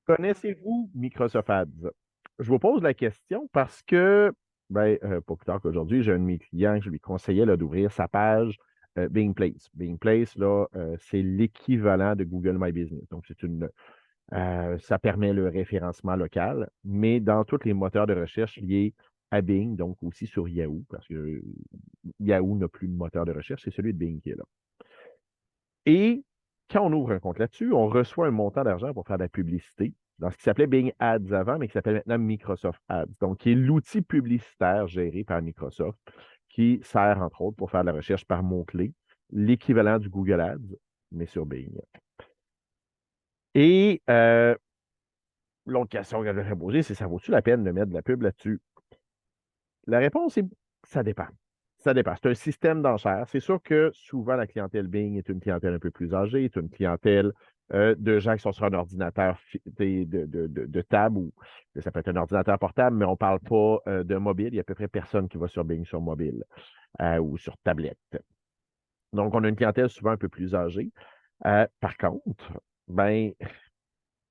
Connaissez-vous Microsoft Ads? Je vous pose la question parce que, pas plus tard qu'aujourd'hui, j'ai un de mes clients que je lui conseillais là, d'ouvrir sa page Bing Place. Bing Place, là, c'est l'équivalent de Google My Business. Donc, ça permet le référencement local, mais dans tous les moteurs de recherche liés à Bing, donc aussi sur Yahoo, parce que Yahoo n'a plus de moteur de recherche, c'est celui de Bing qui est là. Et quand on ouvre un compte là-dessus, on reçoit un montant d'argent pour faire de la publicité dans ce qui s'appelait Bing Ads avant, mais qui s'appelle maintenant Microsoft Ads. Donc, qui est l'outil publicitaire géré par Microsoft, qui sert, entre autres, pour faire de la recherche par mots-clés, l'équivalent du Google Ads, mais sur Bing. Et l'autre question que je vais poser, c'est ça vaut-tu la peine de mettre de la pub là-dessus? La réponse est ça dépend. Ça dépend. C'est un système d'enchères. C'est sûr que souvent, la clientèle Bing est une clientèle un peu plus âgée, est une clientèle de gens qui sont sur un ordinateur de table ou ça peut être un ordinateur portable, mais on ne parle pas de mobile. Il y a à peu près personne qui va sur Bing sur mobile ou sur tablette. Donc, on a une clientèle souvent un peu plus âgée. Par contre, ben,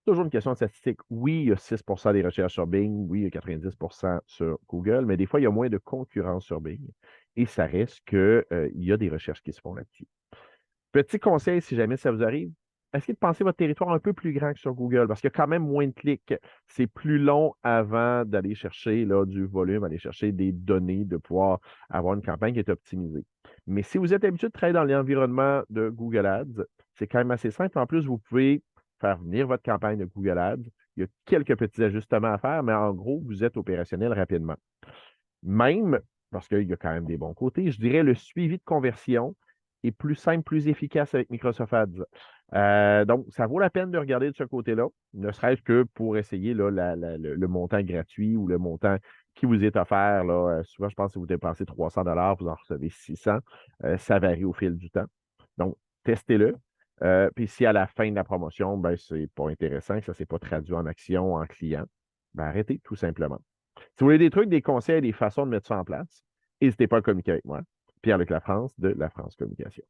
toujours une question de statistique. Oui, il y a 6 des recherches sur Bing. Oui, il y a 90 sur Google, mais des fois, il y a moins de concurrence sur Bing. Et ça reste qu'il y a des recherches qui se font là-dessus. Petit conseil, si jamais ça vous arrive, essayez de penser votre territoire un peu plus grand que sur Google, parce qu'il y a quand même moins de clics. C'est plus long avant d'aller chercher là, du volume, aller chercher des données, de pouvoir avoir une campagne qui est optimisée. Mais si vous êtes habitué de travailler dans l'environnement de Google Ads, c'est quand même assez simple. En plus, vous pouvez faire venir votre campagne de Google Ads. Il y a quelques petits ajustements à faire, mais en gros, vous êtes opérationnel rapidement. Même, parce qu'il y a quand même des bons côtés, je dirais le suivi de conversion est plus simple, plus efficace avec Microsoft Ads. Donc, ça vaut la peine de regarder de ce côté-là, ne serait-ce que pour essayer là, le montant gratuit ou le montant qui vous est offert. Là, souvent, je pense que si vous dépensez 300 vous en recevez 600. Ça varie au fil du temps. Donc, testez-le. Puis si à la fin de la promotion, ben, c'est pas intéressant, que ça ne s'est pas traduit en action, en client, ben, arrêtez tout simplement. Si vous voulez des trucs, des conseils, des façons de mettre ça en place, n'hésitez pas à communiquer avec moi. Pierre-Luc Lafrance de La France Communication.